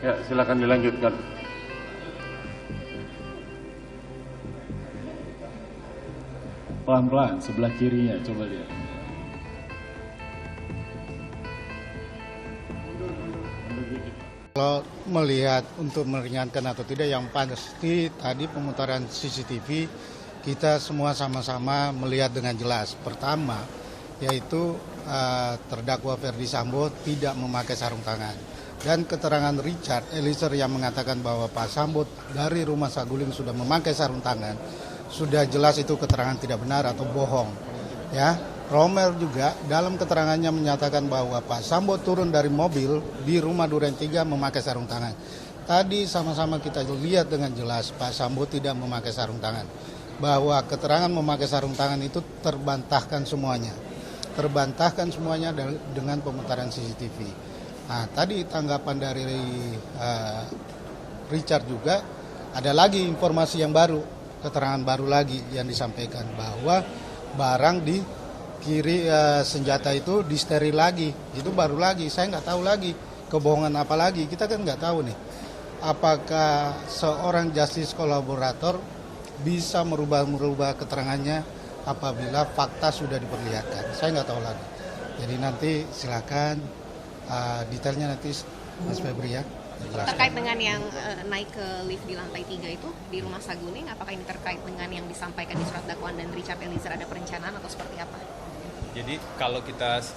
Ya, silakan dilanjutkan. Pelan-pelan, sebelah kirinya, coba lihat. Kalau melihat untuk meringankan atau tidak, yang pasti tadi pemutaran CCTV kita semua sama-sama melihat dengan jelas. Pertama, yaitu terdakwa Ferdy Sambo tidak memakai sarung tangan. Dan keterangan Richard Eliezer yang mengatakan bahwa Pak Sambo dari rumah Saguling sudah memakai sarung tangan, sudah jelas itu keterangan tidak benar atau bohong. Ya, Romer juga dalam keterangannya menyatakan bahwa Pak Sambo turun dari mobil di rumah Duren 3 memakai sarung tangan. Tadi sama-sama kita lihat dengan jelas Pak Sambo tidak memakai sarung tangan. Bahwa keterangan memakai sarung tangan itu terbantahkan semuanya. Terbantahkan semuanya dengan pemutaran CCTV. Nah, tadi tanggapan dari Richard juga, ada lagi informasi yang baru, keterangan baru lagi yang disampaikan bahwa barang di kiri senjata itu disteril lagi. Itu baru lagi, saya nggak tahu lagi kebohongan apa lagi, kita kan nggak tahu nih. Apakah seorang justice kolaborator bisa merubah keterangannya apabila fakta sudah diperlihatkan? Saya nggak tahu lagi. Jadi nanti silakan detailnya nanti Mas Febri ya. Terkait dengan yang naik ke lift di lantai 3 itu di rumah Saguling, apakah ini terkait dengan yang disampaikan di surat dakwaan dan Richard Eliezer, ada perencanaan atau seperti apa? Jadi kalau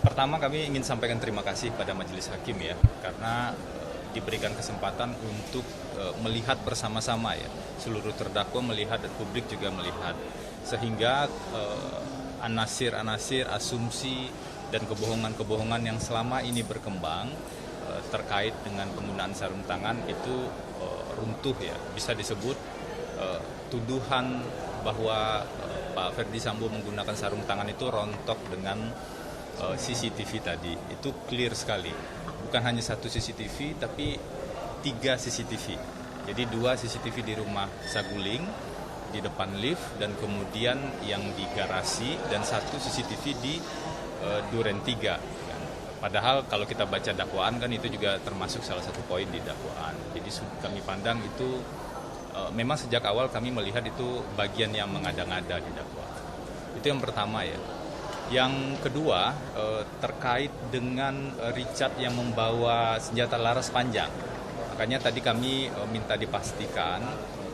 pertama kami ingin sampaikan terima kasih pada majelis hakim ya, karena diberikan kesempatan untuk melihat bersama-sama ya, seluruh terdakwa melihat dan publik juga melihat, sehingga anasir-anasir, asumsi dan kebohongan-kebohongan yang selama ini berkembang terkait dengan penggunaan sarung tangan itu runtuh ya. Bisa disebut tuduhan bahwa Pak Ferdy Sambo menggunakan sarung tangan itu rontok dengan CCTV tadi. Itu clear sekali. Bukan hanya satu CCTV tapi 3 CCTV. Jadi 2 CCTV di rumah Saguling di depan lift dan kemudian yang di garasi dan 1 CCTV di Duren 3. Padahal kalau kita baca dakwaan kan itu juga termasuk salah satu poin di dakwaan. Jadi kami pandang itu memang sejak awal kami melihat itu bagian yang mengada-ngada di dakwaan. Itu yang pertama ya. Yang kedua terkait dengan Richard yang membawa senjata laras panjang. Makanya tadi kami minta dipastikan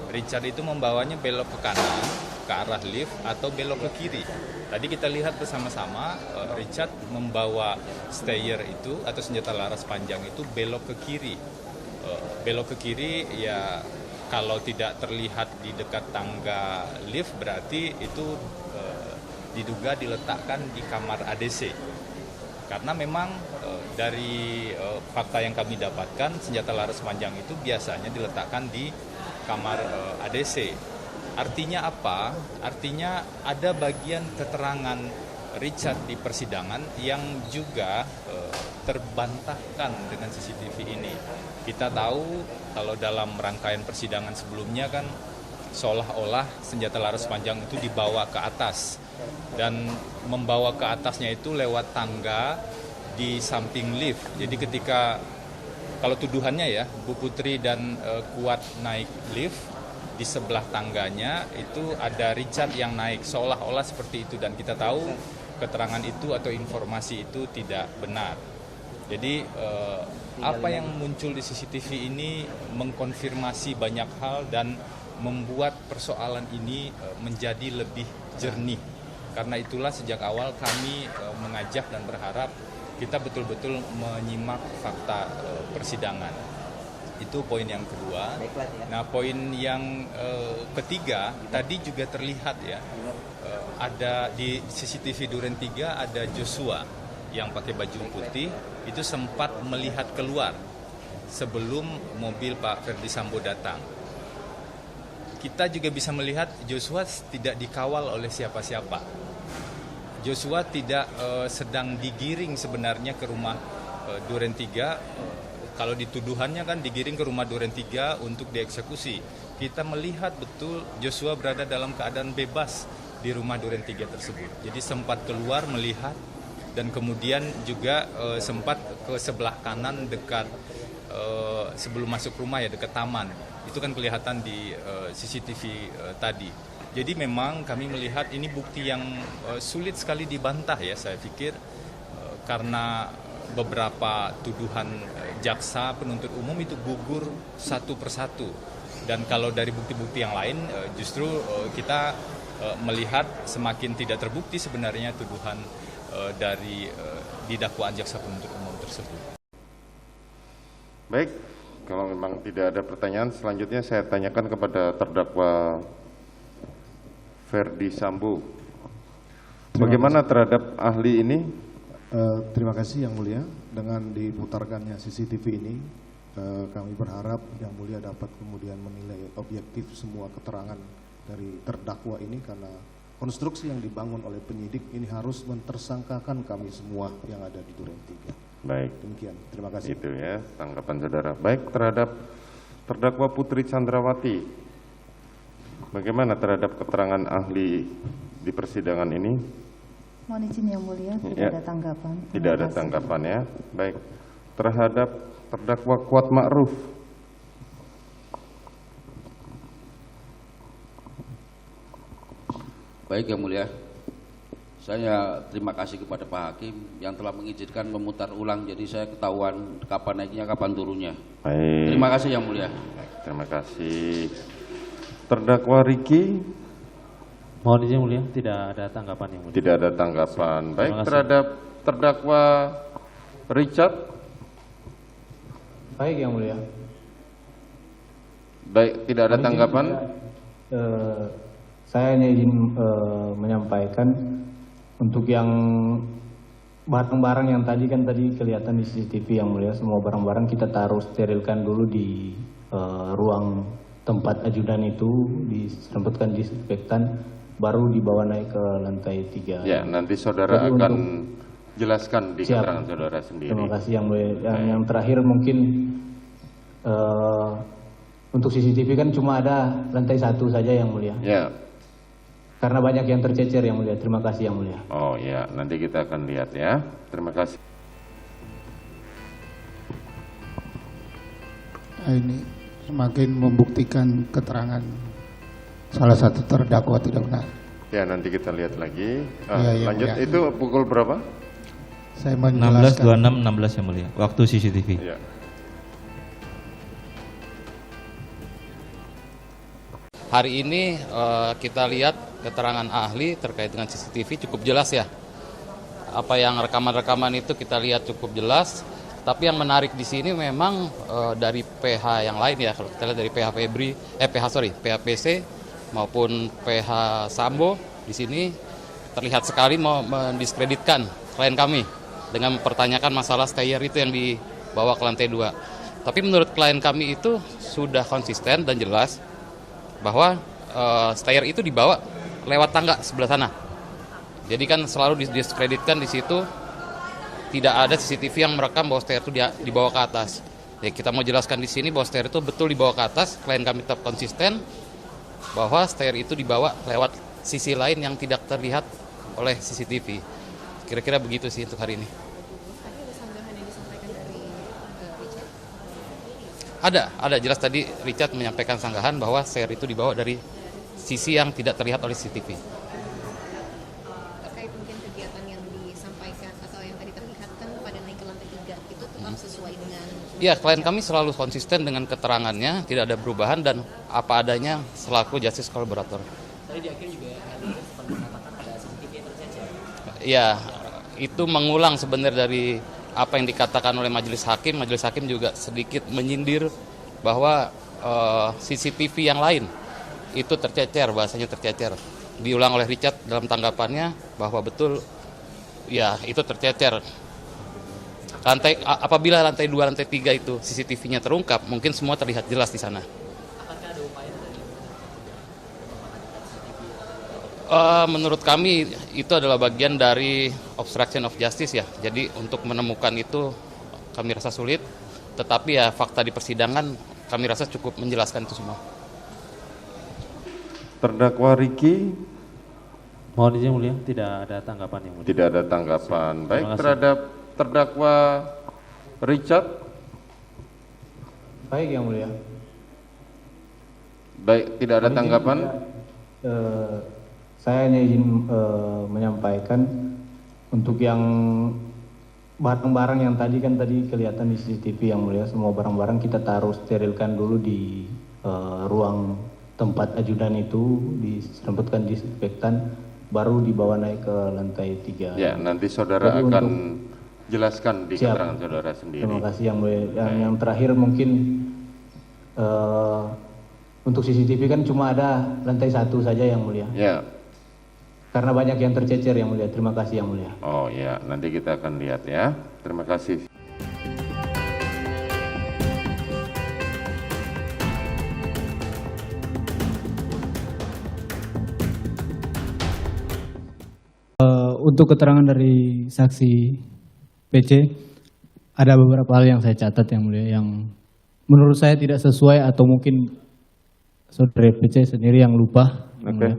Richard itu membawanya belok ke kanan ke arah lift atau belok ke kiri. Tadi kita lihat bersama-sama Richard membawa stayer itu atau senjata laras panjang itu belok ke kiri. Belok ke kiri ya, kalau tidak terlihat di dekat tangga lift berarti itu diduga diletakkan di kamar ADC. Karena memang dari fakta yang kami dapatkan senjata laras panjang itu biasanya diletakkan di kamar ADC. Artinya apa? Artinya ada bagian keterangan Richard di persidangan yang juga terbantahkan dengan CCTV ini. Kita tahu kalau dalam rangkaian persidangan sebelumnya kan seolah-olah senjata laras panjang itu dibawa ke atas dan membawa ke atasnya itu lewat tangga di samping lift. Jadi ketika kalau tuduhannya ya Bu Putri dan Kuat naik lift, di sebelah tangganya itu ada Richard yang naik, seolah-olah seperti itu, dan kita tahu keterangan itu atau informasi itu tidak benar. Jadi apa yang muncul di CCTV ini mengkonfirmasi banyak hal dan membuat persoalan ini menjadi lebih jernih. Karena itulah sejak awal kami mengajak dan berharap kita betul-betul menyimak fakta persidangan. Itu poin yang kedua. Nah, poin yang ketiga tadi juga terlihat ya, ada di CCTV Duren 3 ada Joshua yang pakai baju putih itu sempat melihat keluar sebelum mobil Pak Ferdy Sambo datang. Kita juga bisa melihat Joshua tidak dikawal oleh siapa-siapa. Joshua tidak sedang digiring sebenarnya ke rumah Duren 3. Kalau dituduhannya kan digiring ke rumah Duren 3 untuk dieksekusi. Kita melihat betul Joshua berada dalam keadaan bebas di rumah Duren 3 tersebut. Jadi sempat keluar melihat dan kemudian juga sempat ke sebelah kanan dekat sebelum masuk rumah ya, dekat taman. Itu kan kelihatan di CCTV tadi. Jadi memang kami melihat ini bukti yang sulit sekali dibantah ya, saya pikir, karena beberapa tuduhan jaksa penuntut umum itu gugur satu persatu. Dan kalau dari bukti-bukti yang lain justru kita melihat semakin tidak terbukti sebenarnya tuduhan dari di dakwaan jaksa penuntut umum tersebut. Baik, kalau memang tidak ada pertanyaan, selanjutnya saya tanyakan kepada terdakwa Ferdi Sambo. Bagaimana terhadap ahli ini? Terima kasih Yang Mulia. Dengan diputarkannya CCTV ini, kami berharap Yang Mulia dapat kemudian menilai objektif semua keterangan dari terdakwa ini, karena konstruksi yang dibangun oleh penyidik ini harus mentersangkakan kami semua yang ada di Duren 3. Baik. Demikian, terima kasih. Itu ya tanggapan saudara. Baik, terhadap terdakwa Putri Chandrawati, bagaimana terhadap keterangan ahli di persidangan ini? Mohon izin Yang Mulia, tidak ada tanggapan. Tidak ada tanggapan ya. Baik, terhadap terdakwa Kuat Ma'ruf. Baik Yang Mulia, saya terima kasih kepada Pak Hakim yang telah mengizinkan memutar ulang, jadi saya ketahuan kapan naiknya, kapan turunnya. Baik. Terima kasih Yang Mulia. Baik, terima kasih. Terdakwa Riki. Mohon izin Yang Mulia, tidak ada tanggapan Yang Mulia. Tidak ada tanggapan. Baik, terhadap terdakwa Richard. Baik Yang Mulia. Baik, tidak ada tanggapan. Saya hanya izin menyampaikan untuk yang barang-barang yang tadi kelihatan di CCTV Yang Mulia, semua barang-barang kita taruh sterilkan dulu di ruang tempat ajudan itu, disempatkan disinfektan, baru dibawa naik ke lantai 3. Ya, nanti saudara Jadi akan jelaskan di Siap. keterangan saudara sendiri. Terima kasih Yang Mulia. Yang terakhir mungkin untuk CCTV kan cuma ada lantai 1 saja Yang Mulia. Ya. Karena banyak yang tercecer Yang Mulia. Terima kasih Yang Mulia. Oh ya, nanti kita akan lihat ya. Terima kasih. Ini semakin membuktikan keterangan salah satu terdakwa tidak benar. Ya, nanti kita lihat lagi. Ya, Lanjut, ya. itu pukul berapa? Saya menjelaskan. 16.26 Yang Mulia, waktu CCTV. Ya. Hari ini kita lihat keterangan ahli terkait dengan CCTV cukup jelas ya. Apa yang rekaman-rekaman itu kita lihat cukup jelas. Tapi yang menarik di sini memang dari PH yang lain ya. Kalau kita lihat dari PH PH PC maupun PH Sambo di sini terlihat sekali mau mendiskreditkan klien kami dengan mempertanyakan masalah stayer itu yang dibawa ke lantai 2. Tapi menurut klien kami itu sudah konsisten dan jelas bahwa stayer itu dibawa lewat tangga sebelah sana. Jadi kan selalu didiskreditkan di situ, tidak ada CCTV yang merekam bahwa stayer itu dibawa ke atas. Ya, kita mau jelaskan di sini bahwa stayer itu betul dibawa ke atas. Klien kami tetap konsisten bahwa stayer itu dibawa lewat sisi lain yang tidak terlihat oleh CCTV. Kira-kira begitu sih untuk hari ini. Tadi ada sanggahan yang disampaikan dari Richard? Ada jelas tadi Richard menyampaikan sanggahan bahwa stayer itu dibawa dari sisi yang tidak terlihat oleh CCTV. Terkait mungkin kegiatan yang disampaikan atau yang tadi terlihat kan pada naik ke lantai 3 itu tetap sesuai dengan... Ya, klien kami selalu konsisten dengan keterangannya, tidak ada perubahan dan apa adanya selaku justice collaborator. Tadi di akhir juga sempat mengatakan ada CCTV yang tercecer. Ya, itu mengulang sebenarnya dari apa yang dikatakan oleh majelis hakim. Majelis hakim juga sedikit menyindir bahwa CCTV yang lain itu tercecer, bahasanya tercecer. Diulang oleh Richard dalam tanggapannya bahwa betul ya itu tercecer. Apabila lantai 2, lantai 3 itu CCTV-nya terungkap, mungkin semua terlihat jelas di sana. Apakah ada upaya dari Menurut kami itu adalah bagian dari obstruction of justice ya. Jadi untuk menemukan itu kami rasa sulit, tetapi ya fakta di persidangan kami rasa cukup menjelaskan itu semua. Terdakwa Riki. Mohon izin Yang Mulia, tidak ada tanggapan Yang Mulia. Tidak ada tanggapan. Baik, terhadap terdakwa Richard. Baik yang mulia. Baik, tidak ada tanggapan? Saya hanya izin menyampaikan untuk yang barang-barang yang tadi kelihatan di CCTV yang mulia, semua barang-barang kita taruh sterilkan dulu di ruang tempat ajudan itu, disempatkan disinfektan, baru dibawa naik ke lantai 3. Ya, nanti saudara Jadi akan jelaskan di Siap. keterangan saudara sendiri. Terima kasih yang mulia. Yang terakhir mungkin untuk CCTV kan cuma ada lantai 1 saja yang mulia. Ya. Karena banyak yang tercecer yang mulia. Terima kasih yang mulia. Oh ya, nanti kita akan lihat ya. Terima kasih. Untuk keterangan dari saksi PC, ada beberapa hal yang saya catat yang mulia, yang menurut saya tidak sesuai atau mungkin saudara PC sendiri yang lupa. Yang mulia.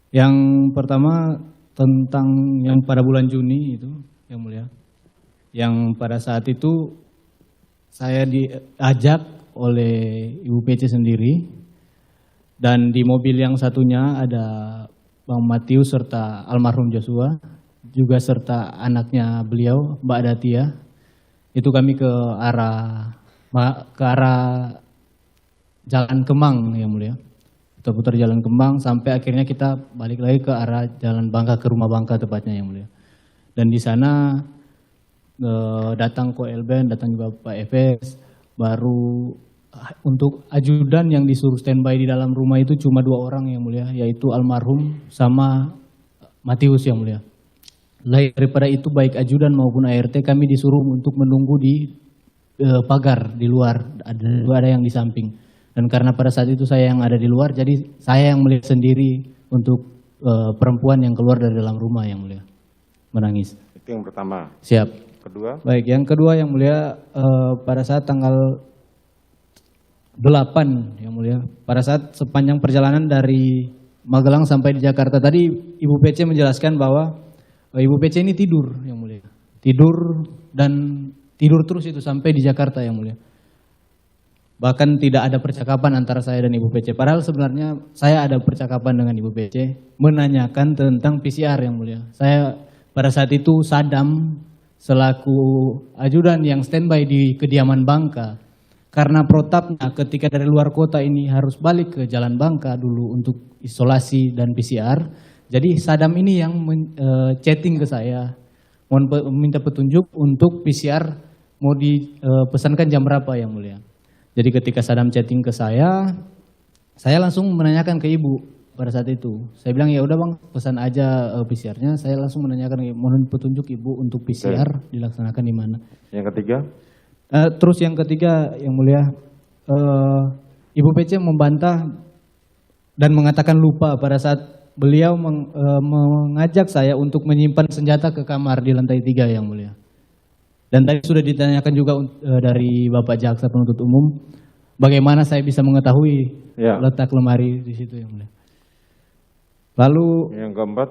Yang pertama tentang yang pada bulan Juni itu, yang mulia, yang pada saat itu saya diajak oleh Ibu PC sendiri, dan di mobil yang satunya ada Bang Matius serta almarhum Joshua, juga serta anaknya beliau, Mbak Datia. Itu kami ke arah Jalan Kemang yang mulia. Kita putar Jalan Kemang sampai akhirnya kita balik lagi ke arah Jalan Bangka, ke rumah Bangka tepatnya yang mulia. Dan di sana datang Koel Ben, datang juga Pak Efes, baru untuk ajudan yang disuruh standby di dalam rumah itu cuma 2 orang yang mulia, yaitu almarhum sama Matius yang mulia. Lain daripada itu baik ajudan maupun ART kami disuruh untuk menunggu di pagar di luar, ada yang di samping. Dan karena pada saat itu saya yang ada di luar, jadi saya yang melihat sendiri untuk perempuan yang keluar dari dalam rumah yang mulia, menangis. Itu yang pertama. Siap. Kedua? Baik, yang kedua yang mulia, pada saat tanggal 8 yang mulia, pada saat sepanjang perjalanan dari Magelang sampai di Jakarta tadi Ibu PC menjelaskan bahwa Ibu PC ini tidur yang mulia, tidur terus itu sampai di Jakarta yang mulia. Bahkan tidak ada percakapan antara saya dan Ibu PC. Padahal sebenarnya saya ada percakapan dengan Ibu PC menanyakan tentang PCR yang mulia. Saya pada saat itu Sadam selaku ajudan yang standby di kediaman Bangka. Karena protapnya ketika dari luar kota ini harus balik ke Jalan Bangka dulu untuk isolasi dan PCR. Jadi Sadam ini yang chatting ke saya, meminta petunjuk untuk PCR mau dipesankan jam berapa yang mulia. Jadi ketika Sadam chatting ke saya langsung menanyakan ke Ibu pada saat itu. Saya bilang ya udah Bang, pesan aja PCR-nya. Saya langsung menanyakan, mohon petunjuk Ibu untuk PCR dilaksanakan di mana. Yang ketiga? Terus yang ketiga yang mulia, Ibu PC membantah dan mengatakan lupa pada saat beliau mengajak saya untuk menyimpan senjata ke kamar di lantai 3 yang mulia. Dan tadi sudah ditanyakan juga dari Bapak Jaksa Penuntut Umum, bagaimana saya bisa mengetahui letak lemari di situ yang mulia. Lalu yang keempat,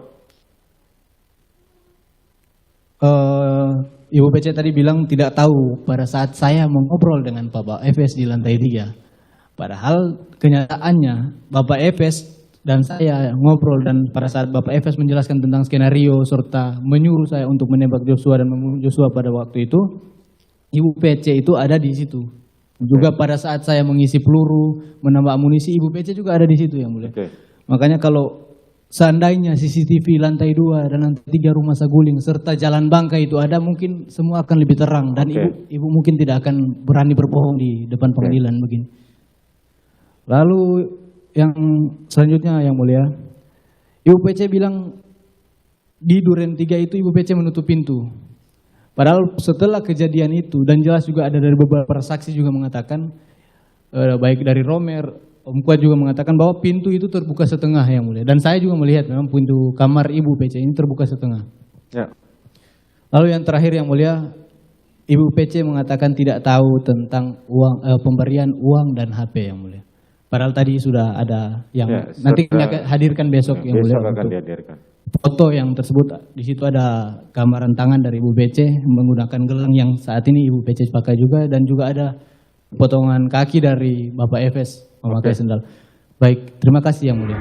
Ibu PC tadi bilang tidak tahu pada saat saya mengobrol dengan Bapak Efes di lantai 3. Padahal kenyataannya Bapak Efes dan saya ngobrol, dan pada saat Bapak Efes menjelaskan tentang skenario serta menyuruh saya untuk menembak Joshua dan membunuh Joshua pada waktu itu, Ibu PC itu ada di situ. Juga pada saat saya mengisi peluru, menambah amunisi, Ibu PC juga ada di situ yang mulia. Makanya kalau seandainya CCTV lantai 2 dan lantai 3 rumah Saguling serta Jalan Bangka itu ada, mungkin semua akan lebih terang dan ibu mungkin tidak akan berani berbohong di depan pengadilan begini. Lalu yang selanjutnya yang mulia, Ibu PC bilang di Duren 3 itu Ibu PC menutup pintu. Padahal setelah kejadian itu, dan jelas juga ada dari beberapa saksi juga mengatakan, baik dari Romer, Om Kuat juga mengatakan bahwa pintu itu terbuka setengah yang mulia. Dan saya juga melihat memang pintu kamar Ibu PC ini terbuka setengah. Ya. Lalu yang terakhir yang mulia, Ibu PC mengatakan tidak tahu tentang pemberian uang dan HP yang mulia. Padahal tadi sudah ada yang nanti kami akan hadirkan besok yang mulia. Besok akan dihadirkan. Foto yang tersebut, di situ ada gambaran tangan dari Ibu PC menggunakan gelang yang saat ini Ibu PC pakai juga, dan juga ada potongan kaki dari Bapak Efes memakai sendal. Baik, terima kasih Yang Mulia.